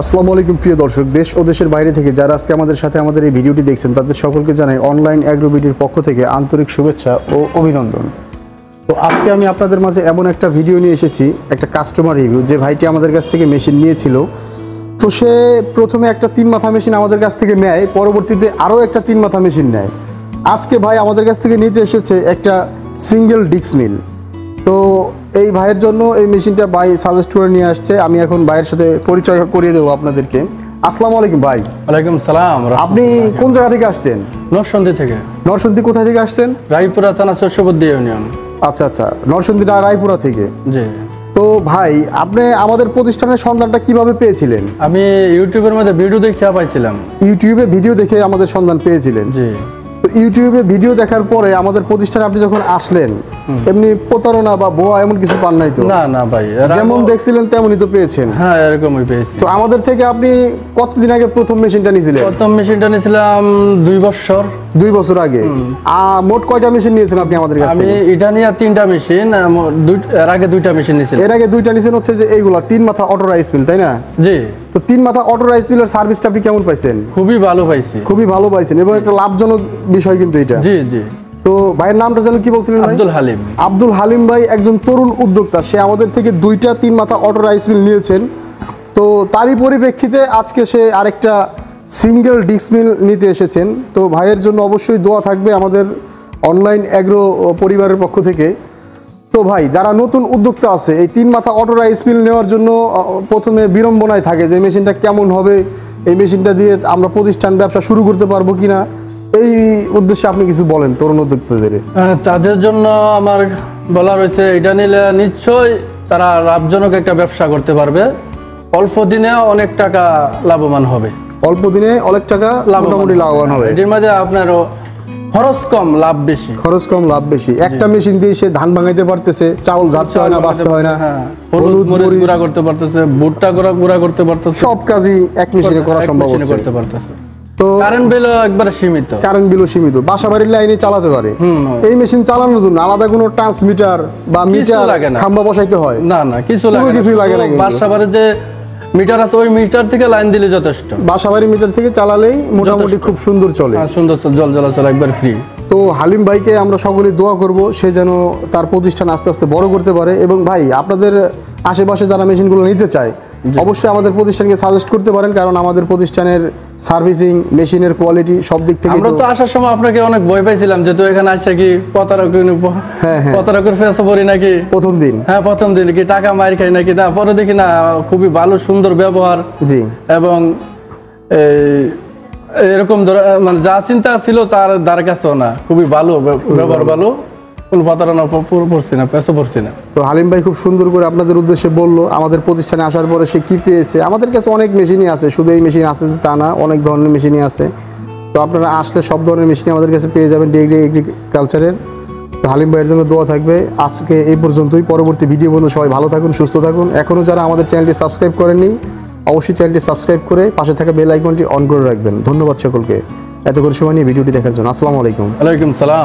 আসসালামু আলাইকুম প্রিয় দর্শক, দেশ ও দেশের বাইরে থেকে যারা আজকে আমাদের সাথে আমাদের এই ভিডিওটি দেখছেন তাদের সকলকে জানাই অনলাইন অ্যাগ্রো ভিডিওর পক্ষ থেকে আন্তরিক শুভেচ্ছা ও অভিনন্দন। তো আজকে আমি আপনাদের মাঝে এমন একটা ভিডিও নিয়ে এসেছি, একটা কাস্টমার রিভিউ। যে ভাইটি আমাদের কাছ থেকে মেশিন নিয়েছিল, তো সে প্রথমে একটা 3 মাথা মেশিন আমাদের কাছ থেকে নেয়, পরবর্তীতে আরও একটা 3 মাথা মেশিন নেয়। আজকে ভাই আমাদের কাছ থেকে নিতে এসেছে একটা সিঙ্গেল ডিক্স মিল। তো এই ভাইয়ের জন্য এই মেশিনটা ভাই সাজেস্ট করে নিয়ে আসছে। আমি এখন ভাইয়ের সাথে পরিচয় করিয়ে দেবো আপনাদেরকে। আসসালামু আলাইকুম ভাই। ওয়ালাইকুম সালাম। আপনি কোন জায়গা থেকে আসছেন? নরসিংদী থেকে। নরসিংদী কোথায় থেকে আসছেন? রায়পুরা থানা শস্যবদ্দী ইউনিয়ন। আচ্ছা আচ্ছা, নরসিংদী না রায়পুরা থেকে। জি। তো ভাই আপনি আমাদের প্রতিষ্ঠানের সন্ধানটা কিভাবে পেয়েছিলেন? আমি ইউটিউবের মধ্যে ভিডিও দেখে পাইছিলাম। ইউটিউবে ভিডিও দেখে আমাদের সন্ধান পেয়েছিলেন? জি। তো ইউটিউবে ভিডিও দেখার পরে আমাদের প্রতিষ্ঠানে আপনি যখন আসলেন, এমনি প্রতারণা বা ভুয়া এমন কিছু পান নাই তো? না না ভাই, যেমন দেখছিলেন তেমনই তো পেয়েছেন? হ্যাঁ, এরকমই পেয়েছি। তো আমাদের থেকে আপনি কতদিন আগে প্রথম মেশিনটা নিয়েছিলেন? প্রথম মেশিনটা নিয়েছিলাম 2 বছর। 2 বছর আগে। মোট কয়টা মেশিন নিয়েছেন আপনি আমাদের কাছ থেকে? আমি এটা নিয়ে 3টা মেশিন, এর আগে 2টা মেশিন নিয়েছিলাম। এর আগে 2টা নিয়েছেন হচ্ছে যে এইগুলা 3 মাথা অটো রাইস মিল, তাই না? জি। তো 3 মাথা অটো রাইস মিলের সার্ভিসটা আপনি কেমন পাইছেন? খুবই ভালো পাইছি। খুবই ভালো পাইছেন এবং একটা লাভজনক বিষয় কিন্তু এটা। জি জি। তো ভাইয়ের নামটা যেন কি বলছিলেন ভাই? আব্দুল হালিম। আব্দুল হালিম ভাই একজন তরুণ উদ্যোক্তা। সে আমাদের থেকে 2টা 3 মাথা অটো রাইস মিল নিয়েছেন। তো তারই পরিপ্রেক্ষিতে আজকে সে আরেকটা সিঙ্গেল ডিক্স মিল নিতে এসেছেন। তো ভাইয়ের জন্য অবশ্যই দোয়া থাকবে আমাদের অনলাইন অ্যাগ্রো পরিবারের পক্ষ থেকে। তো ভাই যারা নতুন উদ্যোক্তা আছে এই 3 মাথা অটো রাইস মিল নেওয়ার জন্য প্রথমে বিড়ম্বনায় থাকে যে মেশিনটা কেমন হবে, এই মেশিনটা দিয়ে আমরা প্রতিষ্ঠান ব্যবসা শুরু করতে পারবো কিনা, এই উদ্দেশ্যে আপনি কিছু বলেন তরুণ উদ্যোক্তাদের। তাদের জন্য আমার বলা রয়েছে, এটা নিলে নিশ্চয়ই তারা লাভজনক একটা ব্যবসা করতে পারবে। অল্প দিনে অনেক টাকা লাভবান হবে। অল্প দিনে অনেক টাকা মোটামুটি লাভবান হবে। এটির মধ্যে আপনার খরচ কম, লাভ বেশি। খরচ কম, লাভ বেশি। একটা মেশিন দিয়ে সে ধান ভাঙাইতে পারতেছে, চাউল ঝাড়তে হয় না, বাছতে হয় না, হলুদ মরিচ গুঁড়া করতে পারতেছে, ভুট্টা গুঁড়া করতে পারতেছে, সব কাজই এক মেশিনে করা সম্ভব করতে পারতেছে। তো কারেন্ট বিলও একবারে সীমিত। কারেন্ট বিলও সীমিত, বাসাবাড়ির লাইনে চালাতে পারে। এই মেশিন চালানোর জন্য আলাদা কোনো ট্রান্সমিটার বা মিটার খাম্বা বসাইতে হয় না? না, কিছুই লাগে না। বাসাবাড়ির যে মিটার আছে ওই মিটার থেকে লাইন দিলে যথেষ্ট। বাসাবাড়ির মিটার থেকে চালালেই মোটামুটি খুব সুন্দর চলে। সুন্দর জল চলাচল একবার ফ্রি। তো হালিম ভাইকে আমরা সকলেই দোয়া করব সে যেন তার প্রতিষ্ঠান আস্তে আস্তে বড় করতে পারে। এবং ভাই আপনাদের আশেপাশে যারা মেশিনগুলো নিতে চায় অবশ্যই আমাদের প্রতিষ্ঠানকে সাজেস্ট করতে পারেন, কারণ আমাদের প্রতিষ্ঠানের সার্ভিসিং, মেশিনের কোয়ালিটি সব দিক থেকে। আমরা তো আসার সময় আপনাকে অনেক ভয় পাইছিলাম যে তুই এখানে আসছে কি প্রতারকের ফেসে পড়ি নাকি প্রথম দিন। হ্যাঁ, প্রথম দিন কি টাকা মার খাই নাকি। না, পরে দেখি না, খুবই ভালো সুন্দর ব্যবহার। জি। এবং এরকম মানে যা চিন্তা ছিল তার কাছেও না, খুবই ভালো ব্যবহার, ভালো, কোনো প্রতারণা পড়ছি না, পেছনে পড়ছি না। তো হালিম ভাই খুব সুন্দর করে আপনাদের উদ্দেশ্যে বললো আমাদের প্রতিষ্ঠানে আসার পরে সে কি পেয়েছে। আমাদের কাছে অনেক মেশিনই আছে, শুধু এই মেশিন আছে তা না, অনেক ধরনের মেশিনই আছে। তো আপনারা আসলে সব ধরনের মেশিনই আমাদের কাছে পেয়ে যাবেন ডিগ্রি এগ্রিকালচারের। তো হালিম ভাইয়ের জন্য দোয়া থাকবে। আজকে এই পর্যন্তই। পরবর্তী ভিডিও বন্ধু সবাই ভালো থাকুন, সুস্থ থাকুন। এখনও যারা আমাদের চ্যানেলটি সাবস্ক্রাইব করেননি অবশ্যই চ্যানেলটি সাবস্ক্রাইব করে পাশে থাকা বেল আইকনটি অন করে রাখবেন। ধন্যবাদ সকলকে এত করে সময় নিয়ে ভিডিওটি দেখার জন্য। আসসালামু আলাইকুম। ওয়ালাইকুম সালাম।